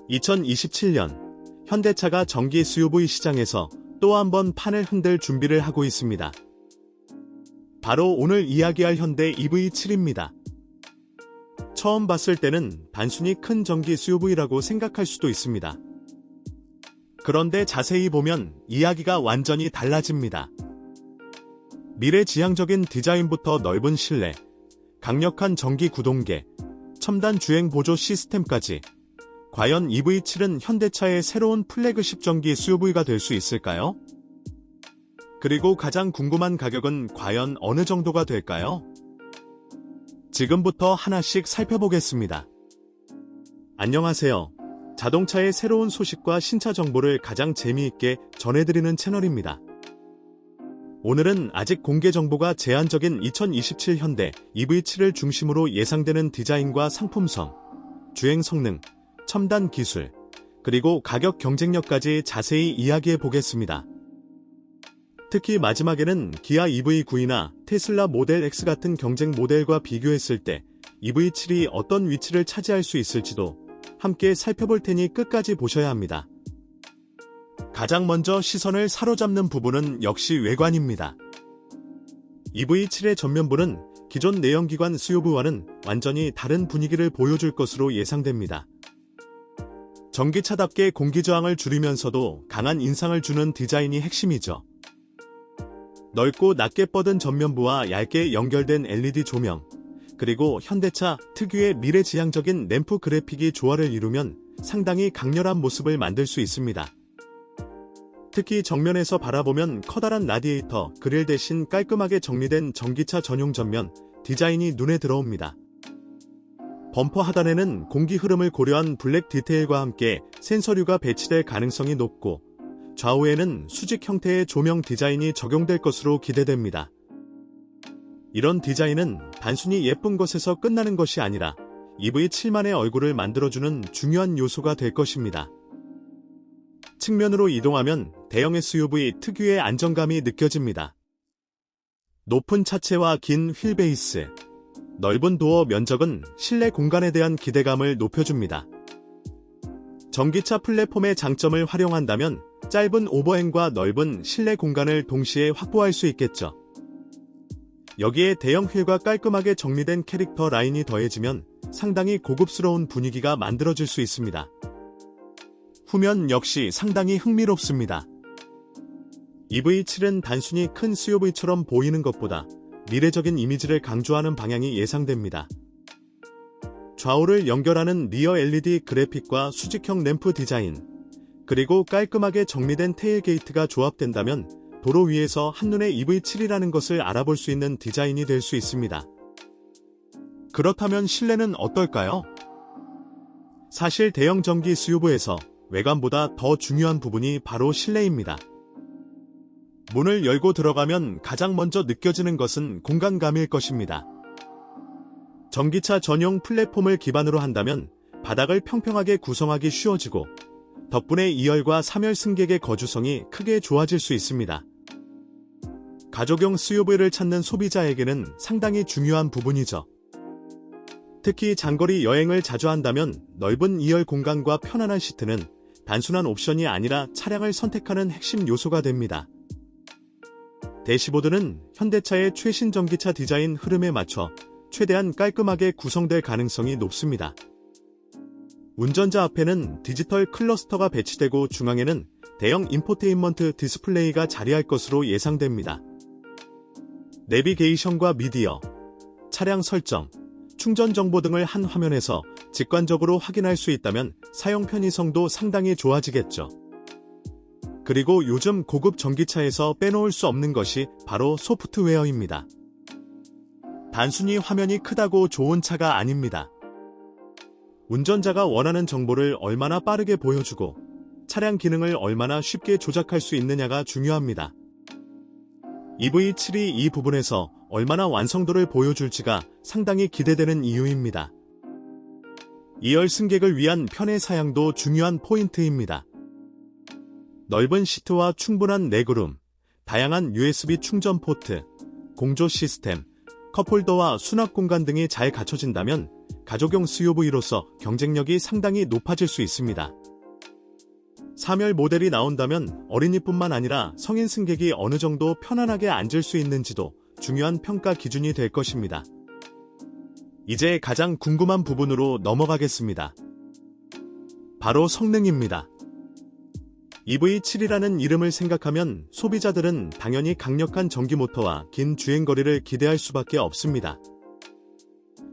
2027년 현대차가 전기 SUV 시장에서 또 한 번 판을 흔들 준비를 하고 있습니다. 바로 오늘 이야기할 현대 EV7입니다. 처음 봤을 때는 단순히 큰 전기 SUV라고 생각할 수도 있습니다. 그런데 자세히 보면 이야기가 완전히 달라집니다. 미래지향적인 디자인부터 넓은 실내, 강력한 전기 구동계, 첨단 주행 보조 시스템까지 과연 EV7은 현대차의 새로운 플래그십 전기 SUV가 될 수 있을까요? 그리고 가장 궁금한 가격은 과연 어느 정도가 될까요? 지금부터 하나씩 살펴보겠습니다. 안녕하세요. 자동차의 새로운 소식과 신차 정보를 가장 재미있게 전해드리는 채널입니다. 오늘은 아직 공개 정보가 제한적인 2027 현대 EV7을 중심으로 예상되는 디자인과 상품성, 주행 성능, 첨단 기술, 그리고 가격 경쟁력까지 자세히 이야기해 보겠습니다. 특히 마지막에는 기아 EV9이나 테슬라 모델 X 같은 경쟁 모델과 비교했을 때 EV7이 어떤 위치를 차지할 수 있을지도 함께 살펴볼 테니 끝까지 보셔야 합니다. 가장 먼저 시선을 사로잡는 부분은 역시 외관입니다. EV7의 전면부는 기존 내연기관 SUV와는 완전히 다른 분위기를 보여줄 것으로 예상됩니다. 전기차답게 공기저항을 줄이면서도 강한 인상을 주는 디자인이 핵심이죠. 넓고 낮게 뻗은 전면부와 얇게 연결된 LED 조명, 그리고 현대차 특유의 미래지향적인 램프 그래픽이 조화를 이루면 상당히 강렬한 모습을 만들 수 있습니다. 특히 정면에서 바라보면 커다란 라디에이터 그릴 대신 깔끔하게 정리된 전기차 전용 전면 디자인이 눈에 들어옵니다. 범퍼 하단에는 공기 흐름을 고려한 블랙 디테일과 함께 센서류가 배치될 가능성이 높고 좌우에는 수직 형태의 조명 디자인이 적용될 것으로 기대됩니다. 이런 디자인은 단순히 예쁜 것에서 끝나는 것이 아니라 EV7만의 얼굴을 만들어주는 중요한 요소가 될 것입니다. 측면으로 이동하면 대형 SUV 특유의 안정감이 느껴집니다. 높은 차체와 긴 휠베이스, 넓은 도어 면적은 실내 공간에 대한 기대감을 높여줍니다. 전기차 플랫폼의 장점을 활용한다면 짧은 오버행과 넓은 실내 공간을 동시에 확보할 수 있겠죠. 여기에 대형 휠과 깔끔하게 정리된 캐릭터 라인이 더해지면 상당히 고급스러운 분위기가 만들어질 수 있습니다. 후면 역시 상당히 흥미롭습니다. EV7은 단순히 큰 SUV처럼 보이는 것보다 미래적인 이미지를 강조하는 방향이 예상됩니다. 좌우를 연결하는 리어 LED 그래픽과 수직형 램프 디자인, 그리고 깔끔하게 정리된 테일게이트가 조합된다면 도로 위에서 한눈에 EV7이라는 것을 알아볼 수 있는 디자인이 될 수 있습니다. 그렇다면 실내는 어떨까요? 사실 대형 전기 SUV에서 외관보다 더 중요한 부분이 바로 실내입니다. 문을 열고 들어가면 가장 먼저 느껴지는 것은 공간감일 것입니다. 전기차 전용 플랫폼을 기반으로 한다면 바닥을 평평하게 구성하기 쉬워지고 덕분에 2열과 3열 승객의 거주성이 크게 좋아질 수 있습니다. 가족용 SUV를 찾는 소비자에게는 상당히 중요한 부분이죠. 특히 장거리 여행을 자주 한다면 넓은 2열 공간과 편안한 시트는 단순한 옵션이 아니라 차량을 선택하는 핵심 요소가 됩니다. 대시보드는 현대차의 최신 전기차 디자인 흐름에 맞춰 최대한 깔끔하게 구성될 가능성이 높습니다. 운전자 앞에는 디지털 클러스터가 배치되고 중앙에는 대형 인포테인먼트 디스플레이가 자리할 것으로 예상됩니다. 내비게이션과 미디어, 차량 설정, 충전 정보 등을 한 화면에서 직관적으로 확인할 수 있다면 사용 편의성도 상당히 좋아지겠죠. 그리고 요즘 고급 전기차에서 빼놓을 수 없는 것이 바로 소프트웨어입니다. 단순히 화면이 크다고 좋은 차가 아닙니다. 운전자가 원하는 정보를 얼마나 빠르게 보여주고 차량 기능을 얼마나 쉽게 조작할 수 있느냐가 중요합니다. EV7이 이 부분에서 얼마나 완성도를 보여줄지가 상당히 기대되는 이유입니다. 2열 승객을 위한 편의 사양도 중요한 포인트입니다. 넓은 시트와 충분한 레그룸, 다양한 USB 충전 포트, 공조 시스템, 컵홀더와 수납 공간 등이 잘 갖춰진다면 가족용 SUV로서 경쟁력이 상당히 높아질 수 있습니다. 3열 모델이 나온다면 어린이뿐만 아니라 성인 승객이 어느 정도 편안하게 앉을 수 있는지도 중요한 평가 기준이 될 것입니다. 이제 가장 궁금한 부분으로 넘어가겠습니다. 바로 성능입니다. EV7이라는 이름을 생각하면 소비자들은 당연히 강력한 전기 모터와 긴 주행거리를 기대할 수밖에 없습니다.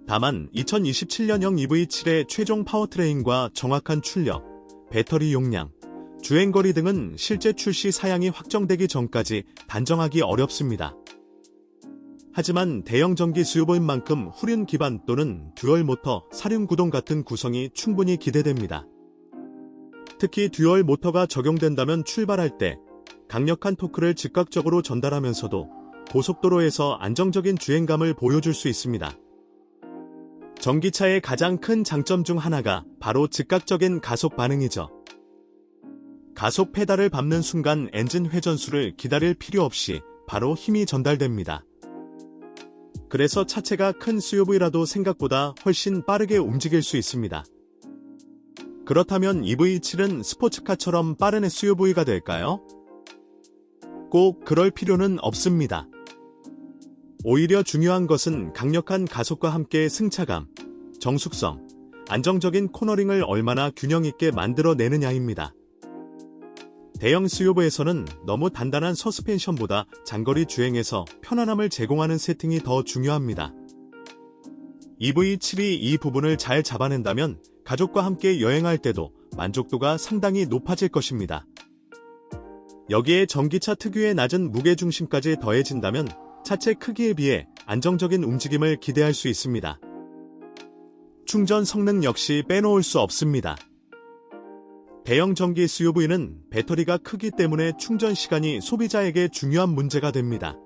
다만 2027년형 EV7의 최종 파워트레인과 정확한 출력, 배터리 용량, 주행거리 등은 실제 출시 사양이 확정되기 전까지 단정하기 어렵습니다. 하지만 대형 전기 SUV인 만큼 후륜 기반 또는 듀얼 모터, 사륜 구동 같은 구성이 충분히 기대됩니다. 특히 듀얼 모터가 적용된다면 출발할 때 강력한 토크를 즉각적으로 전달하면서도 고속도로에서 안정적인 주행감을 보여줄 수 있습니다. 전기차의 가장 큰 장점 중 하나가 바로 즉각적인 가속 반응이죠. 가속 페달을 밟는 순간 엔진 회전수를 기다릴 필요 없이 바로 힘이 전달됩니다. 그래서 차체가 큰 SUV라도 생각보다 훨씬 빠르게 움직일 수 있습니다. 그렇다면 EV7은 스포츠카처럼 빠른 SUV가 될까요? 꼭 그럴 필요는 없습니다. 오히려 중요한 것은 강력한 가속과 함께 승차감, 정숙성, 안정적인 코너링을 얼마나 균형 있게 만들어내느냐입니다. 대형 SUV에서는 너무 단단한 서스펜션보다 장거리 주행에서 편안함을 제공하는 세팅이 더 중요합니다. EV7이 이 부분을 잘 잡아낸다면 가족과 함께 여행할 때도 만족도가 상당히 높아질 것입니다. 여기에 전기차 특유의 낮은 무게중심까지 더해진다면 차체 크기에 비해 안정적인 움직임을 기대할 수 있습니다. 충전 성능 역시 빼놓을 수 없습니다. 대형 전기 SUV는 배터리가 크기 때문에 충전 시간이 소비자에게 중요한 문제가 됩니다.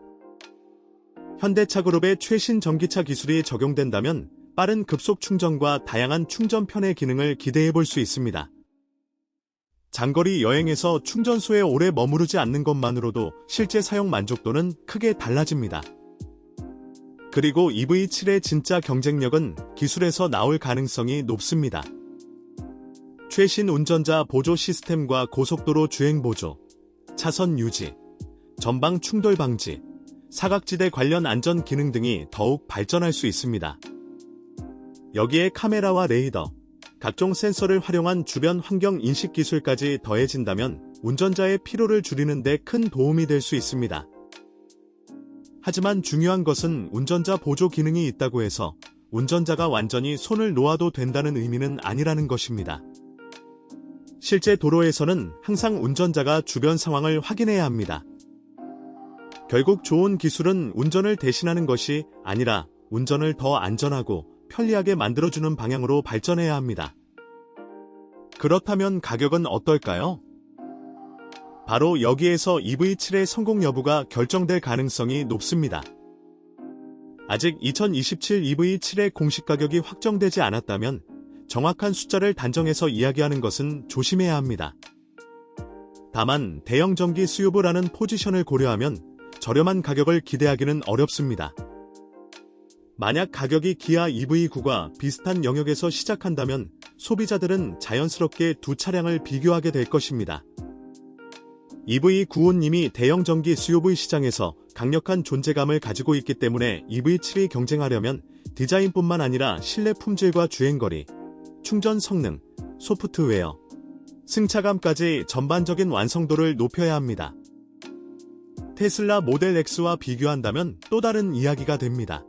현대차 그룹의 최신 전기차 기술이 적용된다면 빠른 급속 충전과 다양한 충전 편의 기능을 기대해 볼 수 있습니다. 장거리 여행에서 충전소에 오래 머무르지 않는 것만으로도 실제 사용 만족도는 크게 달라집니다. 그리고 EV7의 진짜 경쟁력은 기술에서 나올 가능성이 높습니다. 최신 운전자 보조 시스템과 고속도로 주행 보조, 차선 유지, 전방 충돌 방지, 사각지대 관련 안전 기능 등이 더욱 발전할 수 있습니다. 여기에 카메라와 레이더, 각종 센서를 활용한 주변 환경 인식 기술까지 더해진다면 운전자의 피로를 줄이는 데 큰 도움이 될 수 있습니다. 하지만 중요한 것은 운전자 보조 기능이 있다고 해서 운전자가 완전히 손을 놓아도 된다는 의미는 아니라는 것입니다. 실제 도로에서는 항상 운전자가 주변 상황을 확인해야 합니다. 결국 좋은 기술은 운전을 대신하는 것이 아니라 운전을 더 안전하고 편리하게 만들어주는 방향으로 발전해야 합니다. 그렇다면 가격은 어떨까요? 바로 여기에서 EV7의 성공 여부가 결정될 가능성이 높습니다. 아직 2027 EV7의 공식 가격이 확정되지 않았다면 정확한 숫자를 단정해서 이야기하는 것은 조심해야 합니다. 다만 대형 전기 SUV라는 포지션을 고려하면 저렴한 가격을 기대하기는 어렵습니다. 만약 가격이 기아 EV9과 비슷한 영역에서 시작한다면 소비자들은 자연스럽게 두 차량을 비교하게 될 것입니다. EV9은 이미 대형 전기 SUV 시장에서 강력한 존재감을 가지고 있기 때문에 EV7이 경쟁하려면 디자인뿐만 아니라 실내 품질과 주행거리, 충전 성능, 소프트웨어, 승차감까지 전반적인 완성도를 높여야 합니다. 테슬라 모델 X와 비교한다면 또 다른 이야기가 됩니다.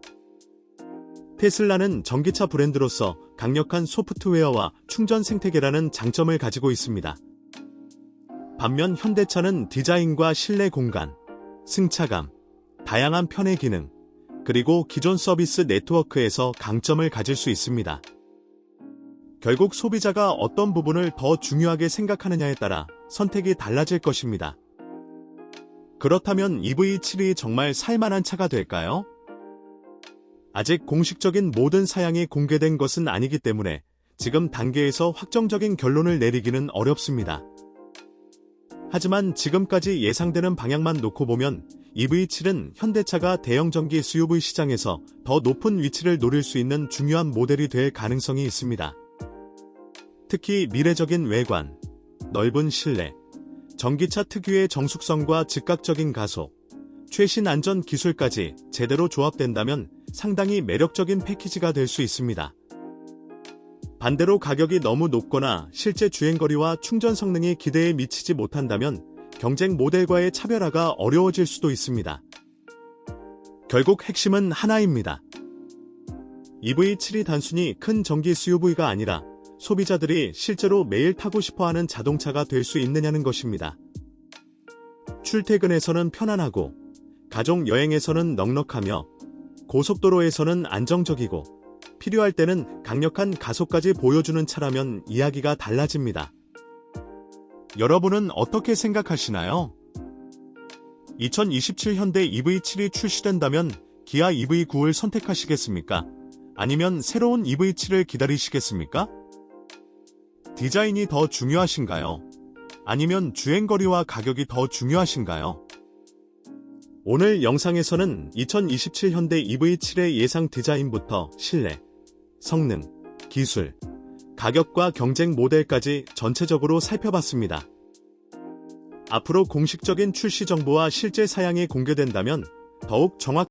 테슬라는 전기차 브랜드로서 강력한 소프트웨어와 충전 생태계라는 장점을 가지고 있습니다. 반면 현대차는 디자인과 실내 공간, 승차감, 다양한 편의 기능, 그리고 기존 서비스 네트워크에서 강점을 가질 수 있습니다. 결국 소비자가 어떤 부분을 더 중요하게 생각하느냐에 따라 선택이 달라질 것입니다. 그렇다면 EV7이 정말 살만한 차가 될까요? 아직 공식적인 모든 사양이 공개된 것은 아니기 때문에 지금 단계에서 확정적인 결론을 내리기는 어렵습니다. 하지만 지금까지 예상되는 방향만 놓고 보면 EV7은 현대차가 대형 전기 SUV 시장에서 더 높은 위치를 노릴 수 있는 중요한 모델이 될 가능성이 있습니다. 특히 미래적인 외관, 넓은 실내, 전기차 특유의 정숙성과 즉각적인 가속, 최신 안전 기술까지 제대로 조합된다면 상당히 매력적인 패키지가 될 수 있습니다. 반대로 가격이 너무 높거나 실제 주행거리와 충전 성능이 기대에 미치지 못한다면 경쟁 모델과의 차별화가 어려워질 수도 있습니다. 결국 핵심은 하나입니다. EV7이 단순히 큰 전기 SUV가 아니라 소비자들이 실제로 매일 타고 싶어하는 자동차가 될 수 있느냐는 것입니다. 출퇴근에서는 편안하고, 가족 여행에서는 넉넉하며, 고속도로에서는 안정적이고, 필요할 때는 강력한 가속까지 보여주는 차라면 이야기가 달라집니다. 여러분은 어떻게 생각하시나요? 2027 현대 EV7이 출시된다면 기아 EV9를 선택하시겠습니까? 아니면 새로운 EV7을 기다리시겠습니까? 디자인이 더 중요하신가요? 아니면 주행거리와 가격이 더 중요하신가요? 오늘 영상에서는 2027 현대 EV7의 예상 디자인부터 실내, 성능, 기술, 가격과 경쟁 모델까지 전체적으로 살펴봤습니다. 앞으로 공식적인 출시 정보와 실제 사양이 공개된다면 더욱 정확한